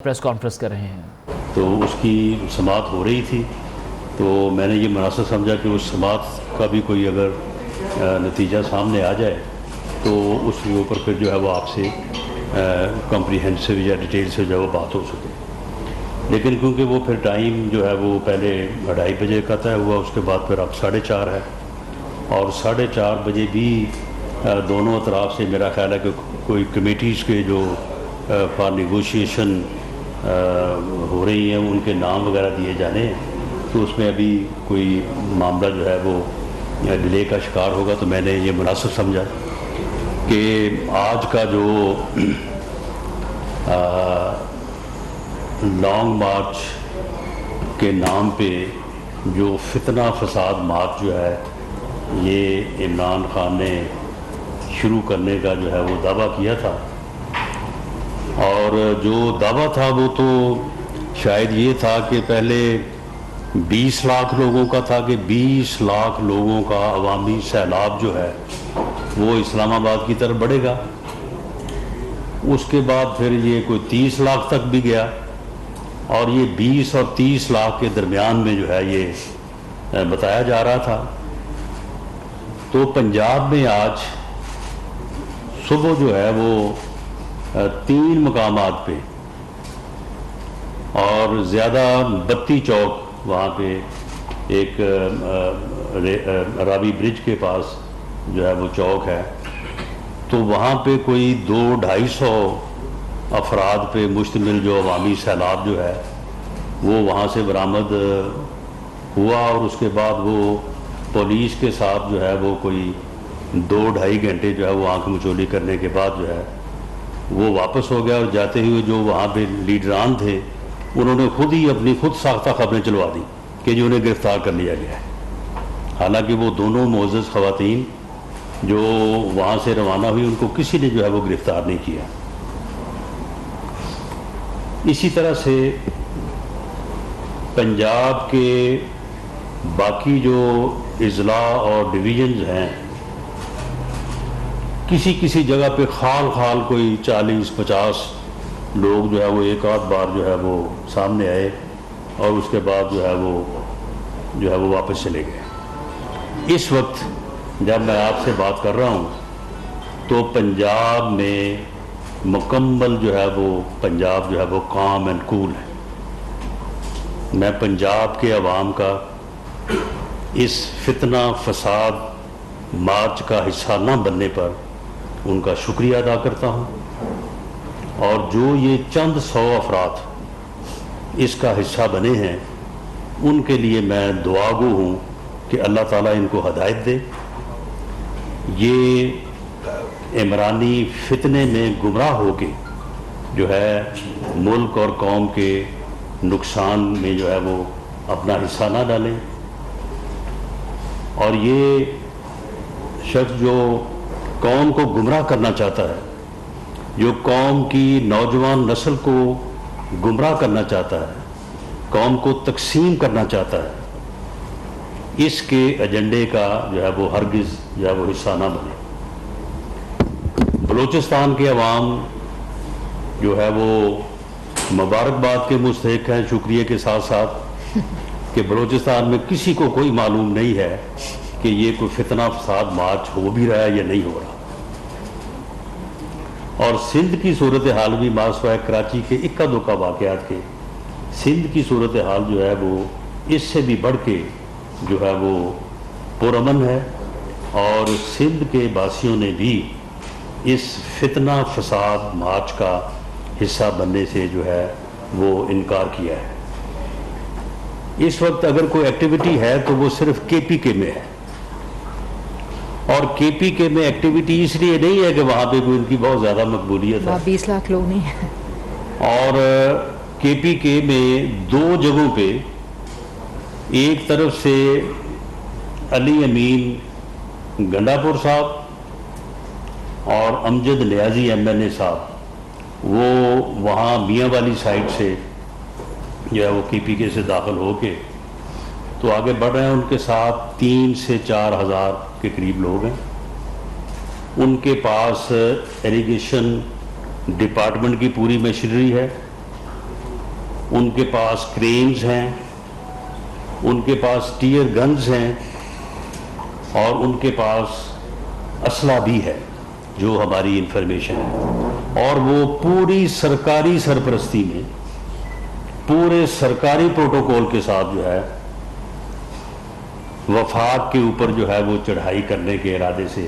Press conference کر رہے ہیں تو اس کی سماعت ہو رہی تھی، تو میں نے یہ مناسب سمجھا کہ اس سماعت کا بھی کوئی اگر نتیجہ سامنے آ جائے تو اس کے اوپر پھر جو ہے وہ آپ سے کمپریہنسو یا ڈیٹیل سے جو ہے وہ بات ہو سکے. لیکن کیونکہ وہ پھر ٹائم جو ہے وہ پہلے 2:30 بجے کا طے ہوا، اس کے بعد پھر اب 4:30 ہے، اور 4:30 بجے بھی دونوں اطراف سے میرا خیال ہے کہ کوئی کمیٹیز کے جو فار نیگوشیشن ہو رہی ہیں ان کے نام وغیرہ دیے جانے ہیں، تو اس میں ابھی کوئی معاملہ جو ہے وہ ڈیلے کا شکار ہوگا. تو میں نے یہ مناسب سمجھا کہ آج کا جو لانگ مارچ کے نام پہ جو فتنہ فساد مارچ جو ہے یہ عمران خان نے شروع کرنے کا جو ہے وہ دعویٰ کیا تھا، اور جو دعویٰ تھا وہ تو شاید یہ تھا کہ پہلے 20 لاکھ لوگوں کا تھا کہ 20 لاکھ لوگوں کا عوامی سیلاب جو ہے وہ اسلام آباد کی طرف بڑھے گا. اس کے بعد پھر یہ کوئی 30 لاکھ تک بھی گیا، اور یہ 20 اور 30 لاکھ کے درمیان میں جو ہے یہ بتایا جا رہا تھا. تو پنجاب میں آج صبح جو ہے وہ 3 مقامات پہ اور زیادہ 32 چوک، وہاں پہ ایک رابی برج کے پاس جو ہے وہ چوک ہے، تو وہاں پہ کوئی 200-250 افراد پہ مشتمل جو عوامی سیلاب جو ہے وہ وہاں سے برآمد ہوا، اور اس کے بعد وہ پولیس کے ساتھ جو ہے وہ کوئی 2-2.5 گھنٹے جو ہے وہ آنکھ مچولی کرنے کے بعد جو ہے وہ واپس ہو گیا. اور جاتے ہوئے جو وہاں پہ لیڈران تھے انہوں نے خود ہی اپنی خود ساختہ خبریں چلوا دی کہ جو انہیں گرفتار کر لیا گیا ہے، حالانکہ وہ دونوں معزز خواتین جو وہاں سے روانہ ہوئی ان کو کسی نے جو ہے وہ گرفتار نہیں کیا. اسی طرح سے پنجاب کے باقی جو اضلاع اور ڈویژنز ہیں، کسی کسی جگہ پہ خال خال کوئی 40-50 لوگ جو ہے وہ ایک آدھ بار جو ہے وہ سامنے آئے، اور اس کے بعد جو ہے وہ واپس چلے گئے. اس وقت جب میں آپ سے بات کر رہا ہوں تو پنجاب میں مکمل جو ہے وہ پنجاب جو ہے وہ کام اینڈ کول ہے. میں پنجاب کے عوام کا اس فتنہ فساد مارچ کا حصہ نہ بننے پر ان کا شکریہ ادا کرتا ہوں، اور جو یہ چند 100 افراد اس کا حصہ بنے ہیں ان کے لیے میں دعا گو ہوں کہ اللہ تعالیٰ ان کو ہدایت دے. یہ عمرانی فتنے میں گمراہ ہو کے جو ہے ملک اور قوم کے نقصان میں جو ہے وہ اپنا حصہ نہ ڈالیں، اور یہ شخص جو قوم کو گمراہ کرنا چاہتا ہے، جو قوم کی نوجوان نسل کو گمراہ کرنا چاہتا ہے، قوم کو تقسیم کرنا چاہتا ہے، اس کے ایجنڈے کا جو ہے وہ ہرگز جو ہے وہ حصہ نہ بنے. بلوچستان کے عوام جو ہے وہ مبارکباد کے مستحق ہیں، شکریہ کے ساتھ ساتھ کہ بلوچستان میں کسی کو کوئی معلوم نہیں ہے کہ یہ کوئی فتنہ فساد مارچ ہو بھی رہا ہے یا نہیں ہو رہا. اور سندھ کی صورتحال بھی ماسوائے کراچی کے اکا دکا واقعات کے سندھ کی صورتحال جو ہے وہ اس سے بھی بڑھ کے جو ہے وہ پرامن ہے، اور سندھ کے باسیوں نے بھی اس فتنہ فساد مارچ کا حصہ بننے سے جو ہے وہ انکار کیا ہے. اس وقت اگر کوئی ایکٹیویٹی ہے تو وہ صرف کے پی کے میں ہے، اور کے پی کے میں ایکٹیویٹی اس لیے نہیں ہے کہ وہاں پہ کوئی ان کی بہت زیادہ مقبولیت ہے، 20 لاکھ لوگ نہیں ہیں، اور کے پی کے میں 2 جگہوں پہ ایک طرف سے علی امین گنڈا پور صاحب اور امجد نیازی ایم این اے صاحب وہ وہاں میاں والی سائڈ سے جو ہے وہ کے پی کے سے داخل ہو کے تو آگے بڑھ رہے ہیں. ان کے ساتھ 3 سے 4 ہزار کے قریب لوگ ہیں. ان کے پاس ایریگیشن ڈپارٹمنٹ کی پوری مشینری ہے، ان کے پاس کرینز ہیں، ان کے پاس ٹیئر گنز ہیں، اور ان کے پاس اسلحہ بھی ہے جو ہماری انفارمیشن ہے، اور وہ پوری سرکاری سرپرستی میں پورے سرکاری پروٹوکول کے ساتھ جو ہے وفاق کے اوپر جو ہے وہ چڑھائی کرنے کے ارادے سے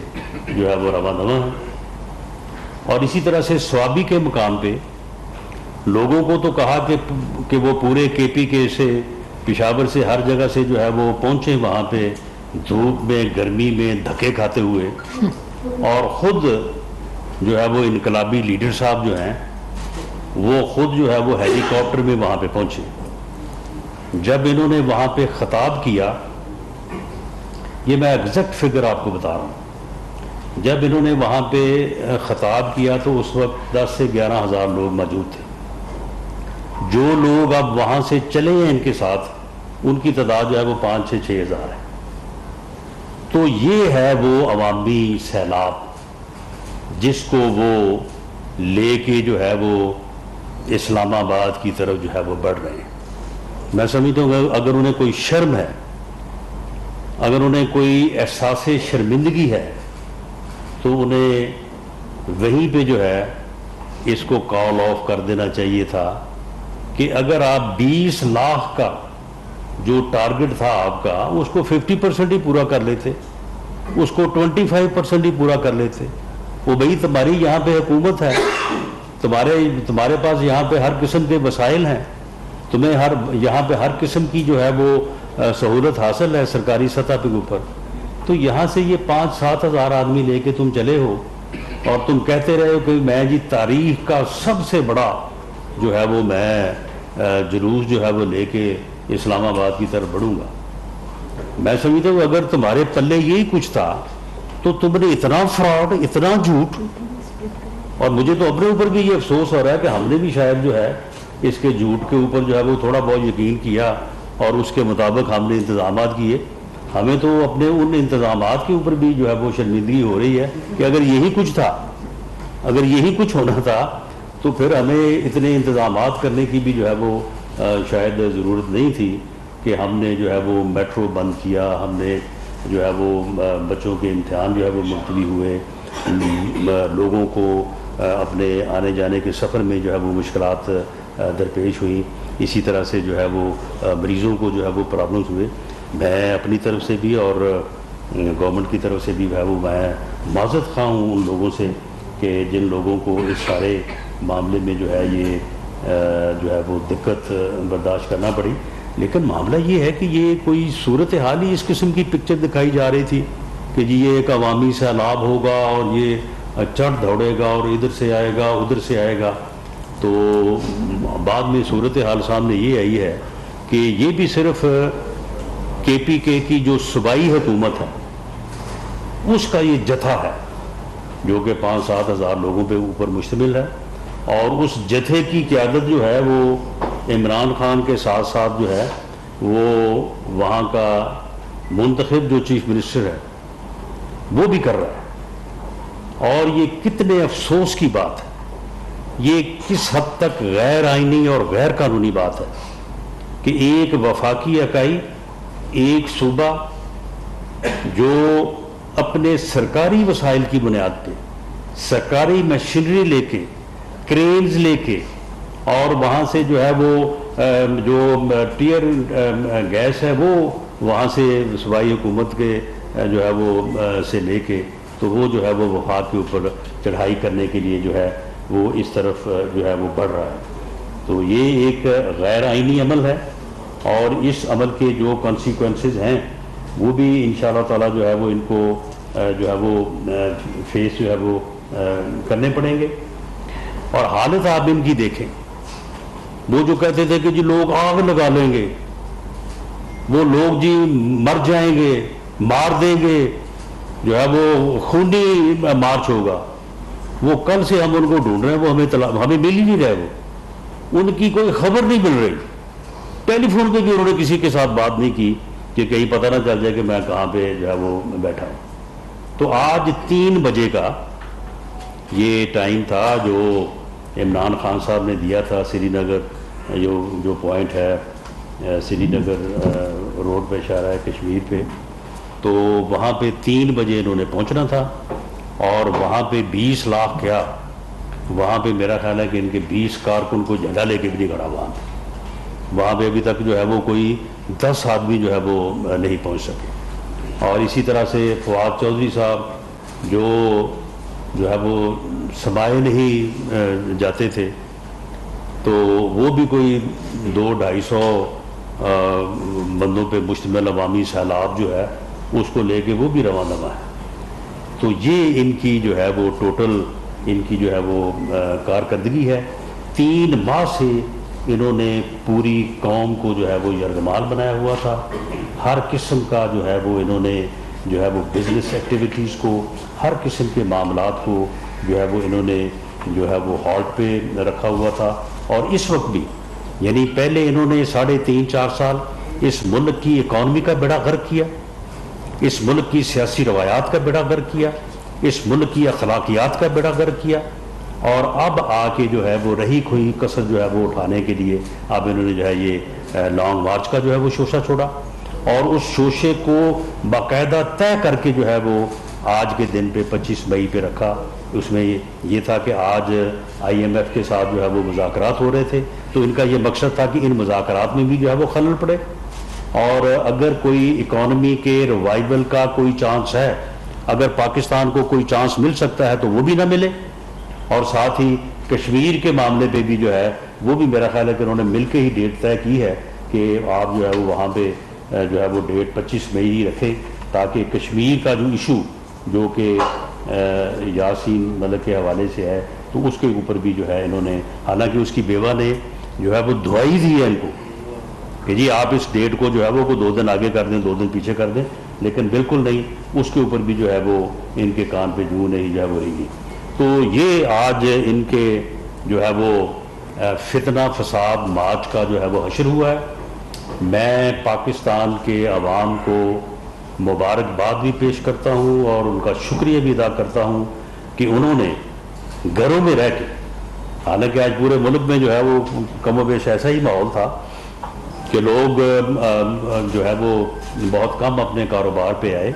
جو ہے وہ رواں دواں ہے۔ اور اسی طرح سے سوابی کے مقام پہ لوگوں کو تو کہا کہ وہ پورے کے پی کے سے پشاور سے ہر جگہ سے جو ہے وہ پہنچے وہاں پہ دھوپ میں گرمی میں دھکے کھاتے ہوئے، اور خود جو ہے وہ انقلابی لیڈر صاحب جو ہیں وہ خود جو ہے وہ ہیلی کاپٹر میں وہاں پہ پہنچے۔ جب انہوں نے وہاں پہ خطاب کیا، یہ میں ایگزیکٹ فگر آپ کو بتا رہا ہوں، جب انہوں نے وہاں پہ خطاب کیا تو اس وقت 10 سے 11 ہزار لوگ موجود تھے۔ جو لوگ اب وہاں سے چلے ہیں ان کے ساتھ، ان کی تعداد جو ہے وہ 5 سے 6 ہزار ہے۔ تو یہ ہے وہ عوامی سیلاب جس کو وہ لے کے جو ہے وہ اسلام آباد کی طرف جو ہے وہ بڑھ رہے ہیں۔ میں سمجھتا ہوں اگر انہیں کوئی شرم ہے، اگر انہیں کوئی احساس شرمندگی ہے، تو انہیں وہیں پہ جو ہے اس کو کال آف کر دینا چاہیے تھا کہ اگر آپ 20 لاکھ کا جو ٹارگٹ تھا آپ کا، اس کو 50% ہی پورا کر لیتے، اس کو 25% ہی پورا کر لیتے۔ وہ بھئی تمہاری یہاں پہ حکومت ہے، تمہارے پاس یہاں پہ ہر قسم کے وسائل ہیں، تمہیں یہاں پہ ہر قسم کی جو ہے وہ سہولت حاصل ہے سرکاری سطح پہ اوپر، تو یہاں سے یہ 5-7 ہزار آدمی لے کے تم چلے ہو، اور تم کہتے رہے ہو کہ میں جی تاریخ کا سب سے بڑا جو ہے وہ میں جلوس جو ہے وہ لے کے اسلام آباد کی طرف بڑھوں گا۔ میں سمجھتا ہوں اگر تمہارے پلے یہی کچھ تھا تو تم نے اتنا فراڈ، اتنا جھوٹ، اور مجھے تو اپنے اوپر بھی یہ افسوس ہو رہا ہے کہ ہم نے بھی شاید جو ہے اس کے جھوٹ کے اوپر جو ہے وہ تھوڑا بہت یقین کیا اور اس کے مطابق ہم نے انتظامات کیے۔ ہمیں تو اپنے ان انتظامات کے اوپر بھی جو ہے وہ شرمندگی ہو رہی ہے کہ اگر یہی کچھ تھا، اگر یہی کچھ ہونا تھا تو پھر ہمیں اتنے انتظامات کرنے کی بھی جو ہے وہ شاید ضرورت نہیں تھی کہ ہم نے جو ہے وہ میٹرو بند کیا، ہم نے جو ہے وہ بچوں کے امتحان جو ہے وہ ملتوی ہوئے، لوگوں کو اپنے آنے جانے کے سفر میں جو ہے وہ مشکلات درپیش ہوئیں، اسی طرح سے جو ہے وہ مریضوں کو جو ہے وہ پرابلمس ہوئے۔ میں اپنی طرف سے بھی اور گورنمنٹ کی طرف سے بھی جو ہے وہ میں معذرت خواہ ہوں ان لوگوں سے کہ جن لوگوں کو اس سارے معاملے میں جو ہے یہ جو ہے وہ دقت برداشت کرنا پڑی۔ لیکن معاملہ یہ ہے کہ یہ کوئی صورتحال ہی اس قسم کی پکچر دکھائی جا رہی تھی کہ جی یہ ایک عوامی سیلاب ہوگا اور یہ چڑھ دوڑے گا اور ادھر سے آئے گا ادھر سے آئے گا، تو بعد میں صورتحال سامنے یہ آئی ہے کہ یہ بھی صرف کے پی کے کی جو صوبائی حکومت ہے اس کا یہ جتھا ہے جو کہ 5-7 ہزار لوگوں پہ اوپر مشتمل ہے، اور اس جتھے کی قیادت جو ہے وہ عمران خان کے ساتھ ساتھ جو ہے وہ وہاں کا منتخب جو چیف منسٹر ہے وہ بھی کر رہا ہے۔ اور یہ کتنے افسوس کی بات ہے، یہ کس حد تک غیر آئینی اور غیر قانونی بات ہے کہ ایک وفاقی اکائی، ایک صوبہ جو اپنے سرکاری وسائل کی بنیاد پہ سرکاری مشینری لے کے، کرینز لے کے، اور وہاں سے جو ہے وہ جو ٹیئر گیس ہے وہ وہاں سے صوبائی حکومت کے جو ہے وہ سے لے کے، تو وہ جو ہے وہ وفاق کے اوپر چڑھائی کرنے کے لیے جو ہے وہ اس طرف جو ہے وہ بڑھ رہا ہے۔ تو یہ ایک غیر آئینی عمل ہے، اور اس عمل کے جو کانسیکوینسز ہیں وہ بھی انشاءاللہ تعالیٰ جو ہے وہ ان کو جو ہے وہ فیس جو ہے وہ کرنے پڑیں گے۔ اور حالت آپ ان کی دیکھیں، وہ جو کہتے تھے کہ جی لوگ آگ لگا لیں گے، وہ لوگ جی مر جائیں گے، مار دیں گے، جو ہے وہ خونی مارچ ہوگا، وہ کل سے ہم ان کو ڈھونڈ رہے ہیں، وہ ہمیں مل ہی نہیں رہے، وہ ان کی کوئی خبر نہیں مل رہی۔ ٹیلی فون پہ بھی انہوں نے کسی کے ساتھ بات نہیں کی کہ کہیں پتہ نہ چل جائے کہ میں کہاں پہ جو ہے وہ بیٹھا ہوں۔ تو آج 3 بجے کا یہ ٹائم تھا جو عمران خان صاحب نے دیا تھا سری نگر جو پوائنٹ ہے سری نگر روڈ پہ شاہراہ کشمیر پہ، تو وہاں پہ 3 بجے انہوں نے پہنچنا تھا، اور وہاں پہ 20 لاکھ کیا، وہاں پہ میرا خیال ہے کہ ان کے 20 کارکن کو جھنڈا لے کے بھی نہیں کھڑا وہاں پہ ابھی تک جو ہے وہ کوئی 10 آدمی جو ہے وہ نہیں پہنچ سکے۔ اور اسی طرح سے فواد چودھری صاحب جو ہے وہ سمائے نہیں جاتے تھے، تو وہ بھی کوئی 200-250 بندوں پہ مشتمل عوامی سیلاب جو ہے اس کو لے کے وہ بھی روانہ ہے۔ تو یہ ان کی جو ہے وہ ٹوٹل ان کی جو ہے وہ کارکردگی ہے۔ 3 ماہ سے انہوں نے پوری قوم کو جو ہے وہ یرغمال بنایا ہوا تھا، ہر قسم کا جو ہے وہ انہوں نے جو ہے وہ بزنس ایکٹیویٹیز کو، ہر قسم کے معاملات کو جو ہے وہ انہوں نے جو ہے وہ ہالٹ پہ رکھا ہوا تھا۔ اور اس وقت بھی، یعنی پہلے انہوں نے 3.5-4 سال اس ملک کی اکانومی کا بیڑا غرق کیا، اس ملک کی سیاسی روایات کا بیڑا غرق کیا، اس ملک کی اخلاقیات کا بیڑا غرق کیا، اور اب آ کے جو ہے وہ رہی کھوئی کسر جو ہے وہ اٹھانے کے لیے اب انہوں نے جو ہے یہ لانگ مارچ کا جو ہے وہ شوشہ چھوڑا، اور اس شوشے کو باقاعدہ طے کر کے جو ہے وہ آج کے دن پہ 25 مئی پہ رکھا۔ اس میں یہ تھا کہ آج IMF کے ساتھ جو ہے وہ مذاکرات ہو رہے تھے، تو ان کا یہ مقصد تھا کہ ان مذاکرات میں بھی جو ہے وہ خلل پڑے، اور اگر کوئی اکانومی کے ریوائول کا کوئی چانس ہے، اگر پاکستان کو کوئی چانس مل سکتا ہے تو وہ بھی نہ ملے، اور ساتھ ہی کشمیر کے معاملے پہ بھی جو ہے وہ بھی میرا خیال ہے کہ انہوں نے مل کے ہی ڈیٹ طے کی ہے کہ آپ جو ہے وہ وہاں پہ جو ہے وہ ڈیٹ 25 مئی ہی رکھیں، تاکہ کشمیر کا جو ایشو جو کہ یاسین ملک کے حوالے سے ہے، تو اس کے اوپر بھی جو ہے انہوں نے، حالانکہ اس کی بیوہ نے جو ہے وہ دعائی دی ہے ان کو کہ جی آپ اس ڈیٹ کو جو ہے وہ 2 دن آگے کر دیں، 2 دن پیچھے کر دیں، لیکن بالکل نہیں، اس کے اوپر بھی جو ہے وہ ان کے کان پہ جوں نہیں جو ہے وہ رہی۔ تو یہ آج ان کے جو ہے وہ فتنہ فساد مارچ کا جو ہے وہ حشر ہوا ہے۔ میں پاکستان کے عوام کو مبارکباد بھی پیش کرتا ہوں اور ان کا شکریہ بھی ادا کرتا ہوں کہ انہوں نے گھروں میں رہ کے، حالانکہ آج پورے ملک میں جو ہے وہ کم و بیش ایسا ہی ماحول تھا کہ لوگ جو ہے وہ بہت کم اپنے کاروبار پہ آئے،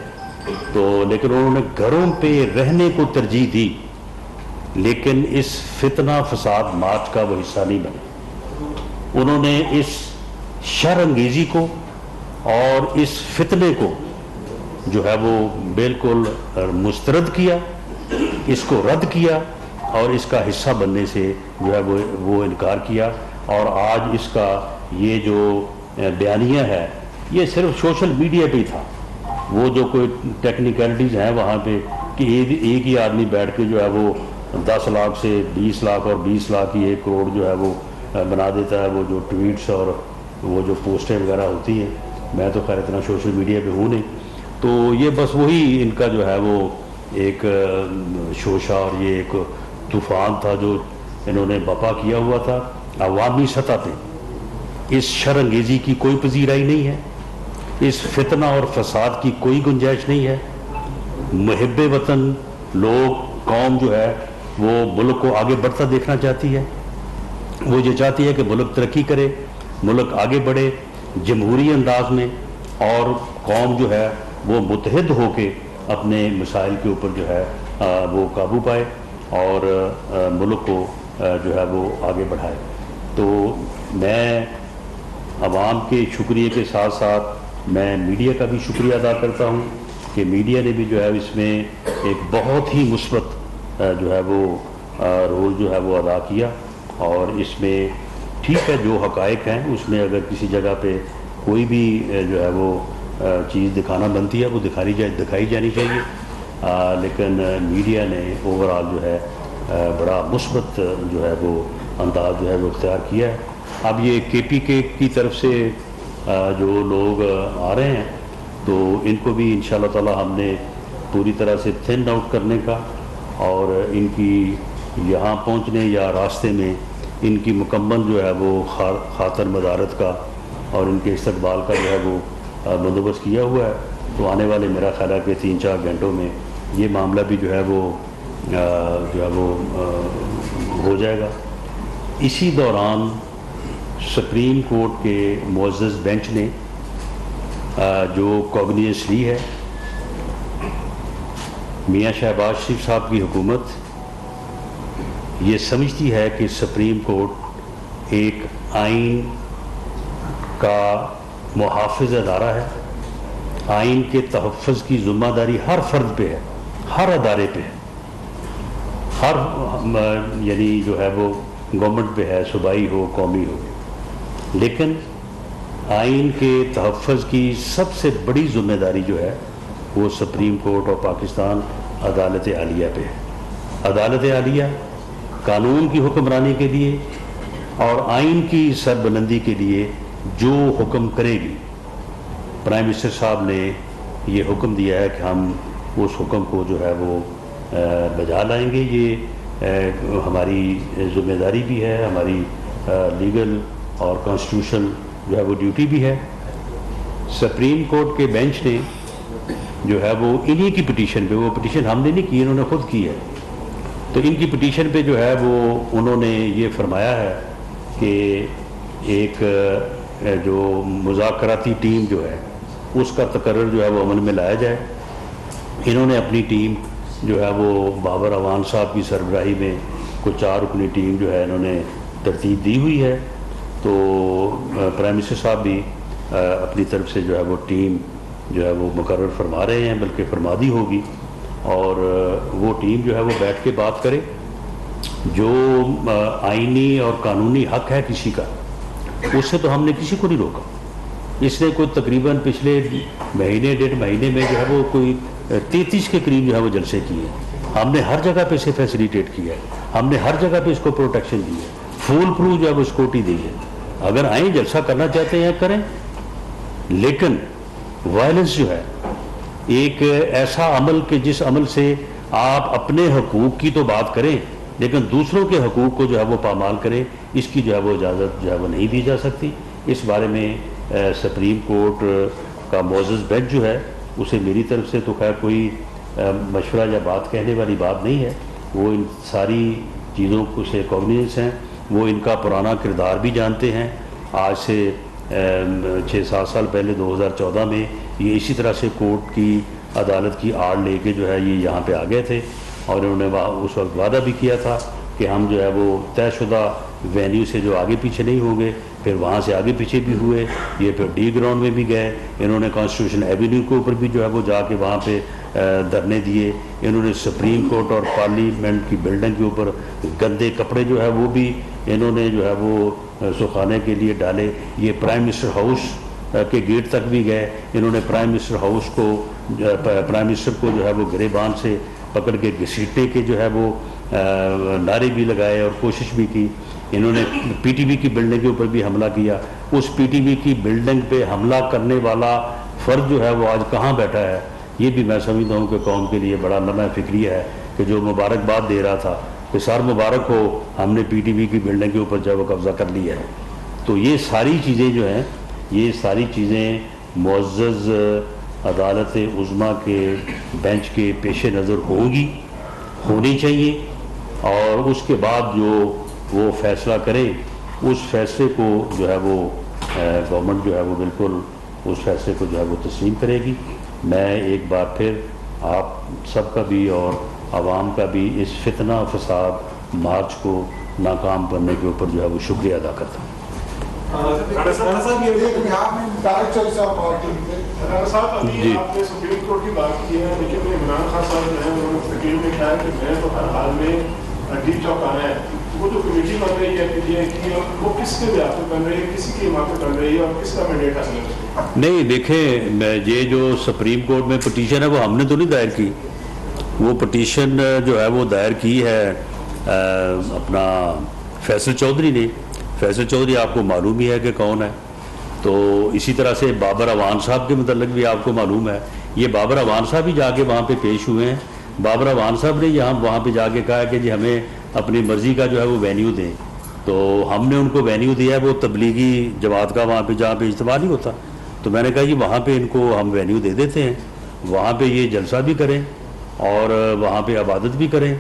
تو لیکن انہوں نے گھروں پہ رہنے کو ترجیح دی، لیکن اس فتنہ فساد مارچ کا وہ حصہ نہیں بنے۔ انہوں نے اس شر انگیزی کو اور اس فتنے کو جو ہے وہ بالکل مسترد کیا، اس کو رد کیا، اور اس کا حصہ بننے سے جو ہے وہ انکار کیا، اور آج اس کا یہ جو بیانیہ ہے یہ صرف سوشل میڈیا پہ ہی تھا، وہ جو کوئی ٹیکنیکلٹیز ہیں وہاں پہ کہ ایک ہی آدمی بیٹھ کے جو ہے وہ 10 لاکھ سے 20 لاکھ اور 20 لاکھ کی 1 کروڑ جو ہے وہ بنا دیتا ہے، وہ جو ٹویٹس اور وہ جو پوسٹیں وغیرہ ہوتی ہیں۔ میں تو خیر اتنا سوشل میڈیا پہ ہوں نہیں، تو یہ بس وہی ان کا جو ہے وہ ایک شوشہ اور یہ ایک طوفان تھا جو انہوں نے بپا کیا ہوا تھا عوامی سطح پہ۔ اس شر انگیزی کی کوئی پذیرائی نہیں ہے، اس فتنہ اور فساد کی کوئی گنجائش نہیں ہے۔ محب وطن لوگ، قوم جو ہے وہ ملک کو آگے بڑھتا دیکھنا چاہتی ہے، وہ یہ چاہتی ہے کہ ملک ترقی کرے، ملک آگے بڑھے جمہوری انداز میں، اور قوم جو ہے وہ متحد ہو کے اپنے مسائل کے اوپر جو ہے وہ قابو پائے اور ملک کو جو ہے وہ آگے بڑھائے۔ تو میں عوام کے شکریہ کے ساتھ ساتھ میں میڈیا کا بھی شکریہ ادا کرتا ہوں کہ میڈیا نے بھی جو ہے اس میں ایک بہت ہی مثبت جو ہے وہ رول جو ہے وہ ادا کیا، اور اس میں ٹھیک ہے جو حقائق ہیں اس میں اگر کسی جگہ پہ کوئی بھی جو ہے وہ چیز دکھانا بنتی ہے وہ دکھائی جانی چاہیے، لیکن میڈیا نے اوورآل جو ہے بڑا مثبت جو ہے وہ انداز جو ہے وہ اختیار کیا ہے۔ اب یہ KPK کی طرف سے جو لوگ آ رہے ہیں تو ان کو بھی انشاءاللہ تعالی ہم نے پوری طرح سے تھن آؤٹ کرنے کا اور ان کی یہاں پہنچنے یا راستے میں ان کی مکمل جو ہے وہ خاطر مدارت کا اور ان کے استقبال کا جو ہے وہ بندوبست کیا ہوا ہے۔ تو آنے والے میرا خیال ہے کہ 3-4 گھنٹوں میں یہ معاملہ بھی جو ہے وہ ہو جائے گا۔ اسی دوران سپریم کورٹ کے معزز بینچ نے جو کوگنیزنس لی ہے، میاں شہباز شریف صاحب کی حکومت یہ سمجھتی ہے کہ سپریم کورٹ ایک آئین کا محافظ ادارہ ہے، آئین کے تحفظ کی ذمہ داری ہر فرد پہ ہے، ہر ادارے پہ ہے، ہر یعنی جو ہے وہ گورنمنٹ پہ ہے، صوبائی ہو قومی ہو، لیکن آئین کے تحفظ کی سب سے بڑی ذمہ داری جو ہے وہ سپریم کورٹ اور پاکستان عدالت عالیہ پہ ہے۔ عدالت عالیہ قانون کی حکمرانی کے لیے اور آئین کی سربلندی کے لیے جو حکم کرے گی، پرائم منسٹر صاحب نے یہ حکم دیا ہے کہ ہم اس حکم کو جو ہے وہ بجا لائیں گے۔ یہ ہماری ذمہ داری بھی ہے، ہماری لیگل اور کانسٹیٹیوشن جو ہے وہ ڈیوٹی بھی ہے۔ سپریم کورٹ کے بینچ نے جو ہے وہ انہی کی پٹیشن پہ، وہ پٹیشن ہم نے نہیں کی، انہوں نے خود کی ہے، تو ان کی پٹیشن پہ جو ہے وہ انہوں نے یہ فرمایا ہے کہ ایک جو مذاکراتی ٹیم جو ہے اس کا تقرر جو ہے وہ عمل میں لایا جائے۔ انہوں نے اپنی ٹیم جو ہے وہ بابر اعوان صاحب کی سربراہی میں کچھ 4 رکنی ٹیم جو ہے انہوں نے ترتیب دی ہوئی ہے، تو پرائم منسٹر صاحب بھی اپنی طرف سے جو ہے وہ ٹیم جو ہے وہ مقرر فرما رہے ہیں، بلکہ فرما دی ہوگی، اور وہ ٹیم جو ہے وہ بیٹھ کے بات کرے۔ جو آئینی اور قانونی حق ہے کسی کا، اس سے تو ہم نے کسی کو نہیں روکا۔ اس نے کوئی تقریباً پچھلے مہینے 1.5 مہینے میں جو ہے وہ کوئی 33 کے قریب جو ہے وہ جلسے کیے، ہم نے ہر جگہ پہ اسے فیسیلیٹیٹ کیا ہے، ہم نے ہر جگہ پہ اس کو پروٹیکشن دی ہے، فول پروف جو ہے وہ سیکورٹی دی ہے۔ اگر آئیں جلسہ کرنا چاہتے ہیں کریں، لیکن وائلنس جو ہے ایک ایسا عمل کہ جس عمل سے آپ اپنے حقوق کی تو بات کریں لیکن دوسروں کے حقوق کو جو ہے وہ پامال کریں، اس کی جو ہے وہ اجازت جو ہے وہ نہیں دی جا سکتی۔ اس بارے میں سپریم کورٹ کا معزز بینچ جو ہے اسے میری طرف سے تو خیر کوئی مشورہ یا بات کہنے والی بات نہیں ہے، وہ ان ساری چیزوں کو سے کوگنیزنس ہیں، وہ ان کا پرانا کردار بھی جانتے ہیں۔ آج سے 6-7 سال پہلے 2014 میں یہ اسی طرح سے کورٹ کی عدالت کی آڑ لے کے جو ہے یہ یہاں پہ آ گئے تھے، اور انہوں نے اس وقت وعدہ بھی کیا تھا کہ ہم جو ہے وہ طے شدہ وینیو سے جو آگے پیچھے نہیں ہوں گے، پھر وہاں سے آگے پیچھے بھی ہوئے، یہ پھر ڈی گراؤنڈ میں بھی گئے، انہوں نے کانسٹیٹیوشن ایوینیو کے اوپر بھی جو ہے وہ جا کے وہاں پہ دھرنے دیے، انہوں نے سپریم کورٹ اور پارلیمنٹ کی بلڈنگ کے اوپر گندے کپڑے جو ہے وہ بھی انہوں نے جو ہے وہ سکھانے کے لیے ڈالے، یہ پرائم منسٹر ہاؤس کے گیٹ تک بھی گئے، انہوں نے پرائم منسٹر کو جو ہے وہ گریبان سے پکڑ کے گھسیٹنے کے جو ہے وہ نعرے بھی لگائے اور کوشش بھی کی۔ انہوں نے پی ٹی وی کی بلڈنگ کے اوپر بھی حملہ کیا، اس پی ٹی وی کی بلڈنگ پہ حملہ کرنے والا فرد جو ہے وہ آج کہاں بیٹھا ہے، یہ بھی میں سمجھتا ہوں کہ قوم کے لیے بڑا لمحہ فکریہ ہے کہ جو مبارکباد دے رہا تھا کہ سر مبارک ہو ہم نے پی ٹی وی کی بلڈنگ کے اوپر جو ہے وہ قبضہ کر لیا ہے۔ تو یہ ساری چیزیں جو ہیں، یہ ساری چیزیں معزز عدالت عظمیٰ کے بینچ کے پیش نظر ہونی چاہیے، اور اس کے بعد جو وہ فیصلہ کرے اس فیصلے کو جو ہے وہ گورنمنٹ جو ہے وہ بالکل اس فیصلے کو جو ہے وہ تسلیم کرے گی۔ میں ایک بار پھر آپ سب کا بھی اور عوام کا بھی اس فتنہ فساد مارچ کو ناکام کرنے کے اوپر جو ہے وہ شکریہ ادا کرتا ہوں۔ جی آپ نے سپریم کورٹ کی بات کی ہے، لیکن عمران خان صاحب جو ہے انہوں نے تقریر میں کہا کہ میں تو ہر حال میں ڈیپ چوک آنا ہے، وہ جو کمیٹی بن رہی ہے پی ٹی آئی کی وہ کس کے بیان پہ بن رہی ہے، کسی کی حمایت بن رہی ہے اور کس کا مینڈیٹ حاصل ہے؟ نہیں دیکھیں، یہ جو سپریم کورٹ میں پٹیشن ہے وہ ہم نے تو نہیں دائر کی، وہ پٹیشن جو ہے وہ دائر کی ہے اپنا فیصل چودھری نے۔ فیصل چودھری آپ کو معلوم ہی ہے کہ کون ہے، تو اسی طرح سے بابر اعوان صاحب کے متعلق بھی آپ کو معلوم ہے، یہ بابر اعوان صاحب ہی جا کے وہاں پہ پیش ہوئے ہیں۔ بابر اعوان صاحب نے وہاں پہ جا کے کہا کہ جی ہمیں اپنی مرضی کا جو ہے وہ وینیو دیں، تو ہم نے ان کو وینیو دیا ہے، وہ تبلیغی جماعت کا وہاں پہ جہاں پہ اجتماع نہیں ہوتا، تو میں نے کہا جی وہاں پہ ان کو ہم وینیو دے دیتے ہیں، وہاں پہ یہ جلسہ بھی کریں اور وہاں پہ عبادت بھی کریں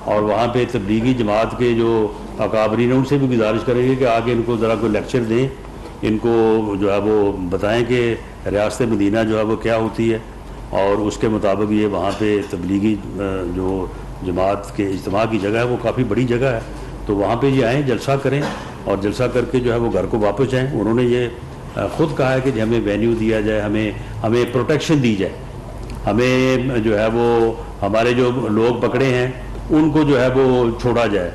اور وہاں پہ تبلیغی جماعت کے جو اکابرین ہیں ان سے بھی گزارش کریں گے کہ آگے ان کو ذرا کوئی لیکچر دیں، ان کو جو ہے وہ بتائیں کہ ریاست مدینہ جو ہے وہ کیا ہوتی ہے، اور اس کے مطابق یہ وہاں پہ تبلیغی جو جماعت کے اجتماع کی جگہ ہے وہ کافی بڑی جگہ ہے، تو وہاں پہ یہ آئیں، جلسہ کریں، اور جلسہ کر کے جو ہے وہ گھر کو واپس جائیں۔ انہوں نے یہ خود کہا ہے کہ ہمیں وینیو دیا جائے، ہمیں پروٹیکشن دی جائے، ہمیں جو ہے وہ ہمارے جو لوگ پکڑے ہیں ان کو جو ہے وہ چھوڑا جائے۔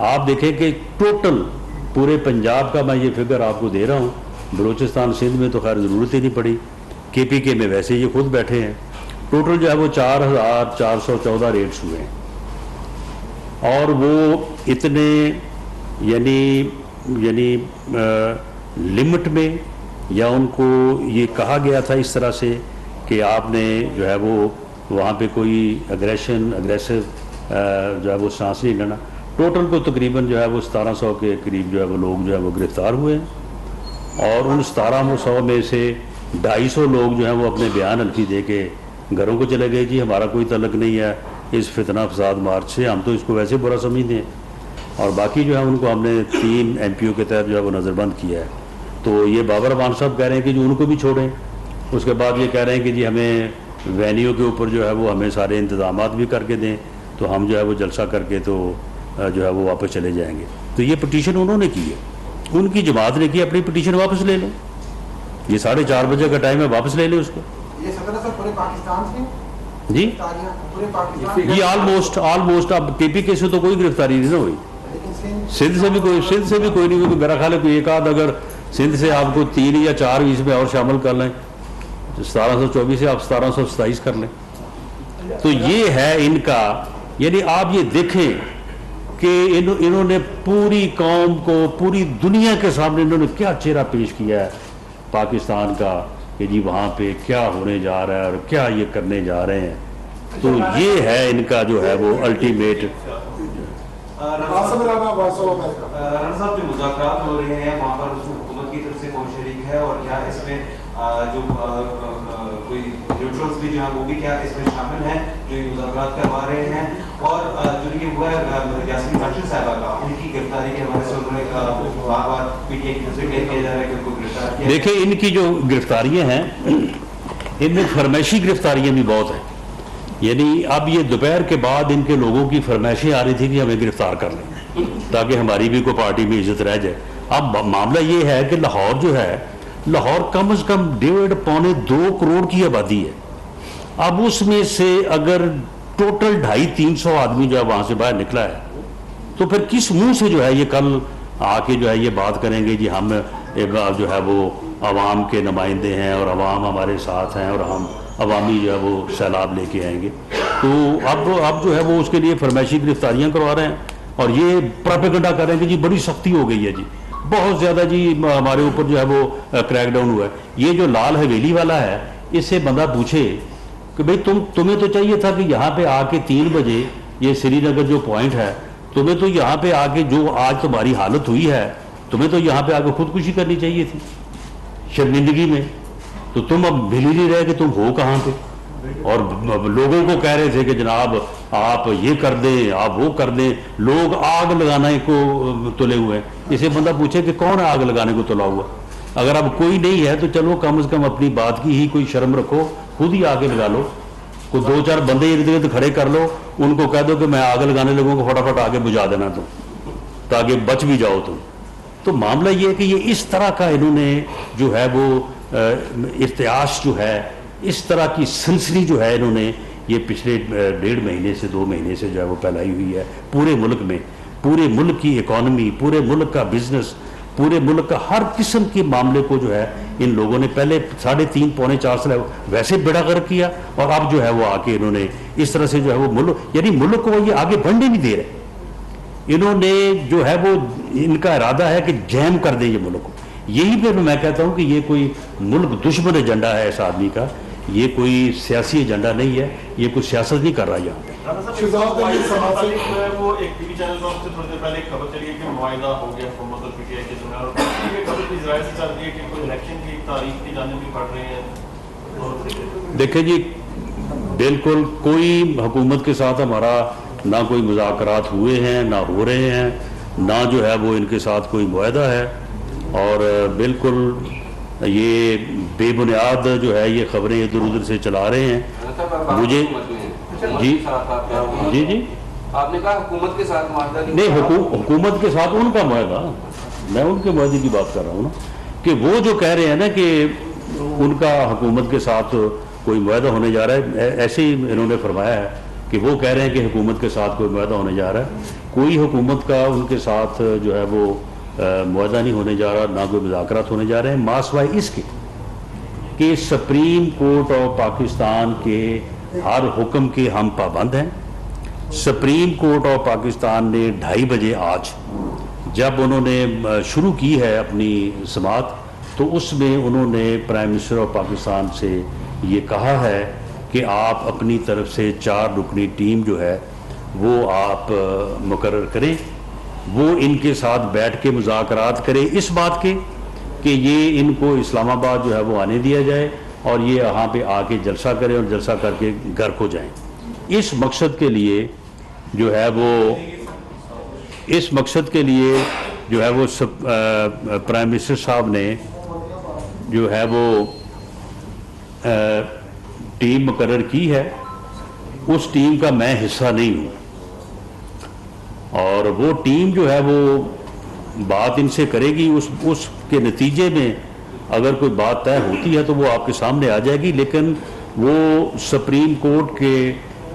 آپ دیکھیں کہ ٹوٹل پورے پنجاب کا میں یہ فگر آپ کو دے رہا ہوں، بلوچستان سندھ میں تو خیر ضرورت ہی نہیں پڑی، کے پی کے میں ویسے یہ خود بیٹھے ہیں، ٹوٹل جو ہے وہ 4414 ریٹس ہوئے ہیں، اور وہ اتنے یعنی لمٹ میں، یا ان کو یہ کہا گیا تھا اس طرح سے کہ آپ نے جو ہے وہ وہاں پہ کوئی اگریسو جو ہے وہ سانس نہیں لینا۔ ٹوٹل کو تقریباً جو ہے وہ 1700 کے قریب جو ہے وہ لوگ جو ہے وہ گرفتار ہوئے ہیں، اور ان 1700 میں سے 250 لوگ جو ہیں وہ اپنے بیان الفی دے کے گھروں کو چلے گئے، جی ہمارا کوئی تعلق نہیں ہے اس فتنہ فساد مارچ سے، ہم تو اس کو ویسے برا سمجھتے ہیں، اور باقی جو ہے ان کو ہم نے 3 MPO کے تحت جو ہے وہ نظر بند کیا ہے۔ تو یہ بابر امان صاحب کہہ رہے ہیں کہ جو ان کو بھی چھوڑیں، اس کے بعد یہ کہہ رہے ہیں کہ جی ہمیں وینیو کے اوپر جو ہے وہ ہمیں سارے انتظامات بھی کر کے دیں، تو ہم جو ہے وہ جلسہ کر کے تو جو ہے وہ واپس چلے جائیں گے۔ تو یہ پٹیشن انہوں نے کی ہے، ان کی جماعت نے کی، اپنی پٹیشن واپس لے لیں، یہ 4:30 بجے کا ٹائم ہے، واپس لے لیں اس کو۔ یہ صدر صاحب پورے پاکستان سے جی پورے پاکستان یہ آلموسٹ اب کے پی کے سے تو کوئی گرفتاری نہیں ہوئی، سندھ سے بھی کوئی نہیں ہوئی، میرا خیال ہے کوئی ایک آدھ اگر سندھ سے آپ کو 3 یا 4 اس میں اور شامل کر لیں، 1724 سے آپ 1727 کر لیں۔ تو یہ ہے ان کا، یعنی آپ یہ دیکھیں کہ انہوں نے پوری قوم کو، پوری دنیا کے سامنے انہوں نے کیا چہرہ پیش کیا ہے پاکستان کا، کہ جی وہاں پہ کیا ہونے جا رہا ہے اور کیا یہ کرنے جا رہے ہیں۔ تو یہ ہے ان کا جو ہے وہ الٹیمیٹ۔ رانا صاحب جو مذاکرات ہو رہے ہیں وہاں پر اس میں حکومت کی طرف سے کون شریک ہے، اور کیا اس میں جو کوئی نیوٹرلز بھی جو ہیں وہ بھی کیا اس میں شامل ہیں جو یہ مذاکرات کروا رہے ہیں، اور جو یہ ہوا ہے یاسمین باشر صاحبہ کا، ان کی گرفتاری کے حوالے سے انہوں نے بار بار پی ٹی آئی سے کہہ جا رہا ہے کہ ان کو گرفتار کیا۔ دیکھیں ان کی جو گرفتاریاں ہیں ان میں فرمائشی گرفتاریاں بھی بہت ہیں، یعنی اب یہ دوپہر کے بعد ان کے لوگوں کی فرمائشیں آ رہی تھی کہ ہمیں گرفتار کر لیں تاکہ ہماری بھی کوئی پارٹی میں عزت رہ جائے۔ اب معاملہ یہ ہے کہ لاہور جو ہے، لاہور کم از کم 1.5-2 کروڑ کی آبادی ہے، اب اس میں سے اگر ٹوٹل 250-300 آدمی جو ہے وہاں سے باہر نکلا ہے، تو پھر کس منہ سے جو ہے یہ کل آ کے جو ہے یہ بات کریں گے جی ہم جو ہے وہ عوام کے نمائندے ہیں اور عوام ہمارے ساتھ ہیں اور ہم عوامی جو ہے وہ سیلاب لے کے آئیں گے۔ تو اب جو ہے وہ اس کے لیے فرمائشی گرفتاریاں کروا رہے ہیں، اور یہ پروپیگنڈا کر رہے ہیں کہ جی بڑی سختی ہو گئی ہے، جی بہت زیادہ جی ہمارے اوپر جو ہے وہ کریک ڈاؤن ہوا ہے۔ یہ جو لال حویلی والا ہے، اس سے بندہ پوچھے کہ بھئی تمہیں تو چاہیے تھا کہ یہاں پہ آ کے 3 بجے یہ سری نگر جو پوائنٹ ہے، تمہیں تو یہاں پہ آ کے جو آج تمہاری حالت ہوئی ہے، تمہیں تو یہاں پہ آ کے خودکشی کرنی چاہیے تھی شرمندگی میں، تو تم اب مل ہی نہیں رہے کہ تم ہو کہاں پہ، اور لوگوں کو کہہ رہے تھے کہ جناب آپ یہ کر دیں، آپ وہ کر دیں، لوگ آگ لگانے کو تلے ہوئے ہیں۔ اسے بندہ پوچھے کہ کون ہے آگ لگانے کو تلا ہوا؟ اگر اب کوئی نہیں ہے تو چلو کم از کم اپنی بات کی ہی کوئی شرم رکھو، خود ہی آگے لگا لو، کوئی 2-4 بندے ارد گرد کھڑے کر لو، ان کو کہہ دو کہ میں آگ لگانے لگوں کو فٹافٹ آگے بجھا دینا تم، تاکہ بچ بھی جاؤ تم۔ تو معاملہ یہ ہے کہ یہ اس طرح کا انہوں نے جو ہے وہ ارتعاش جو ہے، اس طرح کی سلسلی جو ہے انہوں نے یہ پچھلے 1.5 مہینے سے 2 مہینے سے جو ہے وہ پھیلائی ہوئی ہے پورے ملک میں، پورے ملک کی اکانومی، پورے ملک کا بزنس، پورے ملک کا ہر قسم کے معاملے کو جو ہے ان لوگوں نے پہلے 3.5-4 سال ویسے بیڑا غرق کیا، اور اب جو ہے وہ آ کے انہوں نے اس طرح سے جو ہے وہ ملک کو یہ آگے بڑھنے نہیں دے رہے۔ انہوں نے جو ہے وہ ان کا ارادہ ہے کہ جیم کر دیں یہ ملک کو۔ یہی پہ میں کہتا ہوں کہ یہ کوئی ملک دشمن ایجنڈا ہے اس آدمی کا، یہ کوئی سیاسی ایجنڈا نہیں ہے، یہ کوئی سیاست نہیں کر رہا یہاں پہ۔ وہ ایک ٹی وی چینل پر سے تھوڑی دیر پہلے ایک خبر چلی ہے کہ معاہدہ ہو گیا حکومت اور پی ٹی آئی کے درمیان، اور یہ خبر اسرائیل سے چل رہی ہے کہ کوئی الیکشن کی تاریخ کی جانب بھی پڑ رہے ہیں۔ دیکھیں جی بالکل کوئی حکومت کے ساتھ ہمارا نہ کوئی مذاکرات ہوئے ہیں نہ ہو رہے ہیں، نہ جو ہے وہ ان کے ساتھ کوئی معاہدہ ہے، اور بالکل یہ بے بنیاد جو ہے یہ خبریں ادھر ادھر سے چلا رہے ہیں. مجھے جی جی آپ نے کہا حکومت کے ساتھ معاہدہ نہیں، حکومت کے ساتھ ان کا معاہدہ، میں ان کے معاہدے کی بات کر رہا ہوں نا، کہ وہ جو کہہ رہے ہیں نا کہ ان کا حکومت کے ساتھ کوئی معاہدہ ہونے جا رہا ہے، ایسے ہی انہوں نے فرمایا ہے کہ وہ کہہ رہے ہیں کہ حکومت کے ساتھ کوئی معاہدہ ہونے جا رہا ہے. کوئی حکومت کا ان کے ساتھ جو ہے وہ معاہدہ نہیں ہونے جا رہا، نہ کوئی مذاکرات ہونے جا رہے ہیں، ما سوائے اس کے کہ سپریم کورٹ آف پاکستان کے ہر حکم کے ہم پابند ہیں. سپریم کورٹ آف پاکستان نے 2:30 بجے آج جب انہوں نے شروع کی ہے اپنی سماعت، تو اس میں انہوں نے پرائم منسٹر آف پاکستان سے یہ کہا ہے کہ آپ اپنی طرف سے 4 رکنی ٹیم جو ہے وہ آپ مقرر کریں، وہ ان کے ساتھ بیٹھ کے مذاکرات کریں اس بات کے کہ یہ ان کو اسلام آباد جو ہے وہ آنے دیا جائے اور یہ یہاں پہ آ کے جلسہ کریں اور جلسہ کر کے گھر کو جائیں. اس مقصد کے لیے جو ہے وہ پرائم منسٹر صاحب نے جو ہے وہ ٹیم مقرر کی ہے. اس ٹیم کا میں حصہ نہیں ہوں، اور وہ ٹیم جو ہے وہ بات ان سے کرے گی، اس کے نتیجے میں اگر کوئی بات طے ہوتی ہے تو وہ آپ کے سامنے آ جائے گی. لیکن وہ سپریم کورٹ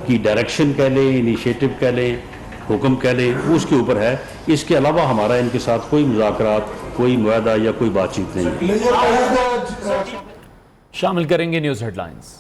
کی ڈائریکشن کہہ لیں، انیشیٹو کہہ لیں، حکم کہہ لیں، اس کے اوپر ہے. اس کے علاوہ ہمارا ان کے ساتھ کوئی مذاکرات، کوئی معاہدہ یا کوئی بات چیت نہیں ہے. شامل کریں گے نیوز ہیڈ لائنز.